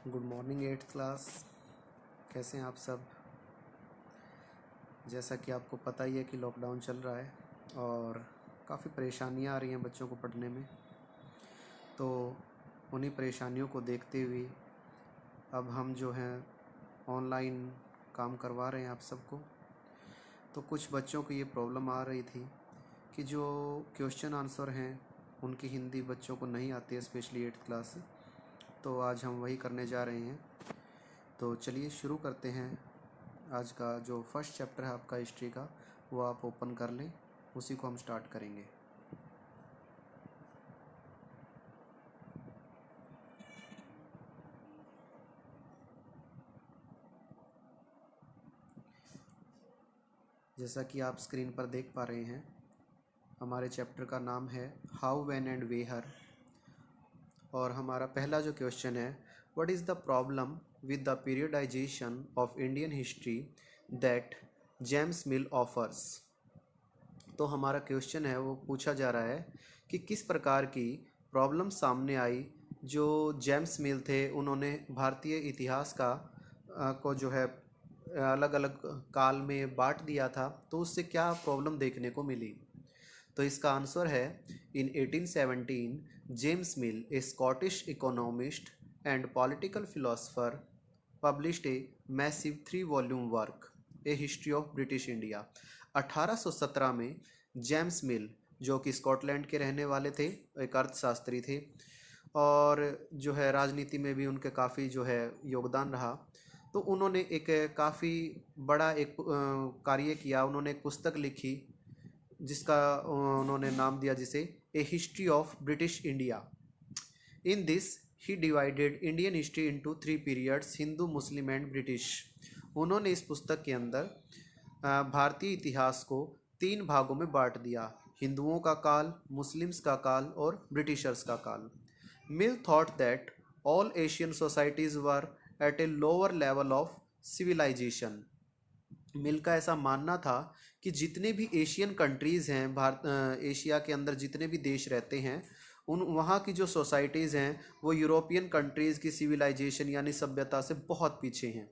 Good morning eighth class. कैसे हैं आप सब। जैसा कि आपको पता ही है कि लॉकडाउन चल रहा है और काफ़ी परेशानियां आ रही हैं बच्चों को पढ़ने में। तो उन्हीं परेशानियों को देखते हुए अब हम जो हैं ऑनलाइन काम करवा रहे हैं आप सबको। तो कुछ बच्चों को ये प्रॉब्लम आ रही थी कि जो क्वेश्चन आंसर हैं उनकी हिंदी बच्चों को नहीं आती है, स्पेशली एट्थ क्लास से। तो आज हम वही करने जा रहे हैं। तो चलिए शुरू करते हैं। आज का जो फर्स्ट चैप्टर है आपका हिस्ट्री का, वो आप ओपन कर लें, उसी को हम स्टार्ट करेंगे। जैसा कि आप स्क्रीन पर देख पा रहे हैं, हमारे चैप्टर का नाम है हाउ, व्हेन एंड वेयर। और हमारा पहला जो क्वेश्चन है, what is the problem with the periodisation of Indian history that James mill offers. तो हमारा क्वेश्चन है वो पूछा जा रहा है कि किस प्रकार की प्रॉब्लम सामने आई जो जेम्स मिल थे, उन्होंने भारतीय इतिहास का को जो है अलग अलग काल में बांट दिया था, तो उससे क्या प्रॉब्लम देखने को मिली। तो इसका आंसर है, इन 1817 James mill, A Scottish economist and political philosopher, published a massive 3 volume work, A history of British India. 1817 में जेम्स मिल, जो कि स्कॉटलैंड के रहने वाले थे, एक अर्थशास्त्री थे और जो है राजनीति में भी उनके काफ़ी जो है योगदान रहा। तो उन्होंने एक काफ़ी बड़ा एक कार्य किया। उन्होंने एक पुस्तक लिखी जिसका उन्होंने नाम दिया जिसे a history of British India. In this he divided Indian history into 3 periods, Hindu, Muslim and British. उन्होंने इस पुस्तक के अंदर भारतीय इतिहास को 3 भागों में बांट दिया, हिंदुओं का काल, मुस्लिम्स का काल और ब्रिटिशर्स का काल। Mill thought that all Asian societies were at a lower level of civilisation. Mill का ऐसा मानना था कि जितने भी एशियन कंट्रीज़ हैं, एशिया के अंदर जितने भी देश रहते हैं, उन वहाँ की जो सोसाइटीज़ हैं वो यूरोपियन कंट्रीज़ की सिविलाइजेशन यानी सभ्यता से बहुत पीछे हैं।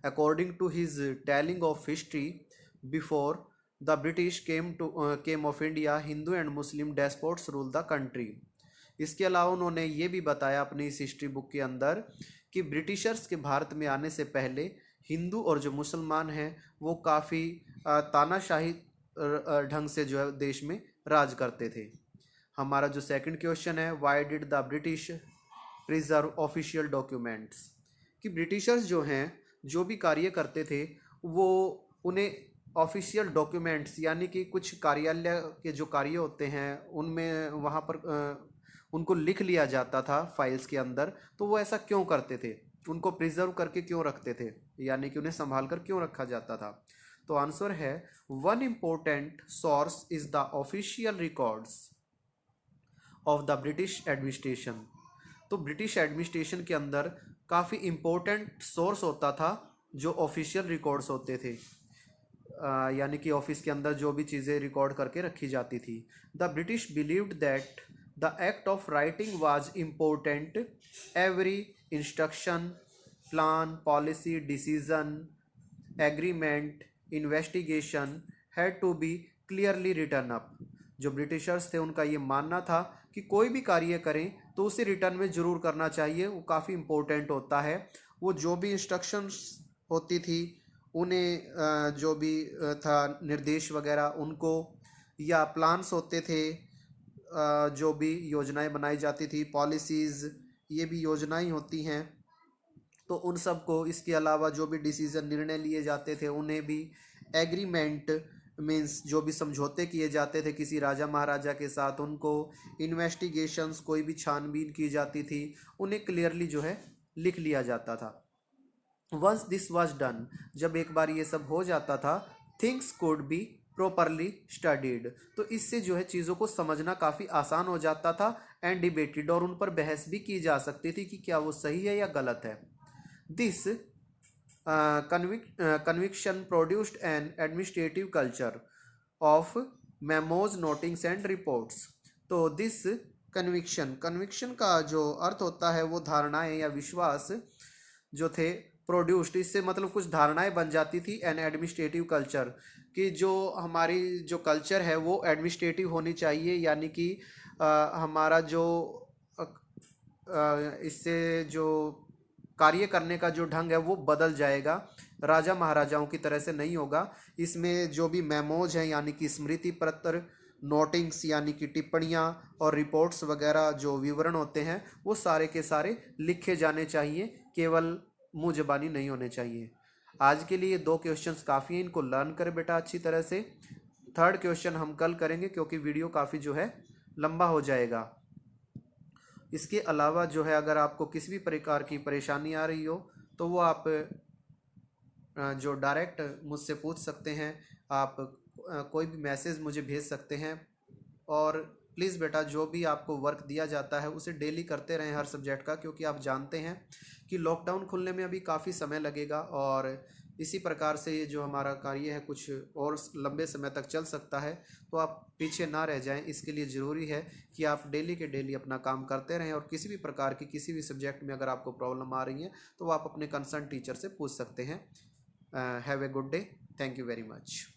According to his telling of history, before the British came of India, Hindu and Muslim despots rule the country. इसके अलावा उन्होंने ये भी बताया अपनी इस हिस्ट्री बुक के अंदर कि ब्रिटिशर्स के भारत में आने से पहले हिंदू और जो मुसलमान हैं वो काफ़ी तानाशाही ढंग से जो है देश में राज करते थे। हमारा जो सेकंड क्वेश्चन है, why did the British preserve official documents. कि ब्रिटिशर्स जो हैं जो भी कार्य करते थे वो उन्हें ऑफिशियल डॉक्यूमेंट्स यानी कि कुछ कार्यालय के जो कार्य होते हैं उनमें वहाँ पर उनको लिख लिया जाता था फाइल्स के अंदर। तो वो ऐसा क्यों करते थे, उनको प्रिजर्व करके क्यों रखते थे, यानी कि उन्हें संभाल कर क्यों रखा जाता था। तो आंसर है, one important source is the official records of the British administration. तो ब्रिटिश एडमिनिस्ट्रेशन के अंदर काफ़ी इम्पोर्टेंट सोर्स होता था जो ऑफिशियल रिकॉर्ड्स होते थे, यानी कि ऑफिस के अंदर जो भी चीज़ें रिकॉर्ड करके रखी जाती थी। The British believed that the act of writing was important, every instruction, plan, policy, decision, agreement, investigation had to be clearly written up. जो ब्रिटिशर्स थे उनका ये मानना था कि कोई भी कार्य करें तो उसे रिटर्न में ज़रूर करना चाहिए, वो काफ़ी इम्पोर्टेंट होता है। वो जो भी इंस्ट्रक्शंस होती थी उन्हें जो भी था निर्देश वगैरह उनको, या प्लान्स होते थे, जो भी योजनाएं बनाई जाती थी, पॉलिसीज़, ये भी योजनाएं होती हैं, तो उन सब को, इसके अलावा जो भी डिसीज़न निर्णय लिए जाते थे उन्हें भी, एग्रीमेंट मीन्स जो भी समझौते किए जाते थे किसी राजा महाराजा के साथ उनको, इन्वेस्टिगेशंस कोई भी छानबीन की जाती थी उन्हें क्लियरली जो है लिख लिया जाता था। वंस दिस वॉज डन, जब एक बार ये सब हो जाता था, things could be properly studied. तो इससे जो है चीज़ों को समझना काफ़ी आसान हो जाता था, एंड डिबेटेड, और उन पर बहस भी की जा सकती थी कि क्या वो सही है या गलत है। This conviction produced an administrative culture of memos, notings and reports। तो दिस कन्विक्शन, कन्विक्शन का जो अर्थ होता है वो धारणाएं या विश्वास, जो थे प्रोड्यूस्ड, इससे मतलब कुछ धारणाएं बन जाती थी। एन एडमिनिस्ट्रेटिव कल्चर, कि जो हमारी जो कल्चर है वो एडमिनिस्ट्रेटिव होनी चाहिए, यानी कि हमारा जो इससे जो कार्य करने का जो ढंग है वो बदल जाएगा, राजा महाराजाओं की तरह से नहीं होगा। इसमें जो भी मेमोज हैं यानी कि स्मृति पत्र, नोटिंग्स यानी कि टिप्पणियाँ, और रिपोर्ट्स वगैरह जो विवरण होते हैं वो सारे के सारे लिखे जाने चाहिए, केवल मुँह ज़बानी नहीं होने चाहिए। आज के लिए 2 क्वेश्चंस काफ़ी हैं, इनको लर्न करें बेटा अच्छी तरह से। थर्ड क्वेश्चन हम कल करेंगे क्योंकि वीडियो काफ़ी जो है लंबा हो जाएगा। इसके अलावा जो है अगर आपको किसी भी प्रकार की परेशानी आ रही हो तो वो आप जो डायरेक्ट मुझसे पूछ सकते हैं। आप कोई भी मैसेज मुझे भेज सकते हैं। और प्लीज़ बेटा जो भी आपको वर्क दिया जाता है उसे डेली करते रहें हर सब्जेक्ट का, क्योंकि आप जानते हैं कि लॉकडाउन खुलने में अभी काफ़ी समय लगेगा और इसी प्रकार से ये जो हमारा कार्य है कुछ और लंबे समय तक चल सकता है। तो आप पीछे ना रह जाएं, इसके लिए ज़रूरी है कि आप डेली के डेली अपना काम करते रहें। और किसी भी प्रकार की किसी भी सब्जेक्ट में अगर आपको प्रॉब्लम आ रही है तो आप अपने कंसर्न टीचर से पूछ सकते हैं। Have a good day. Thank you very much.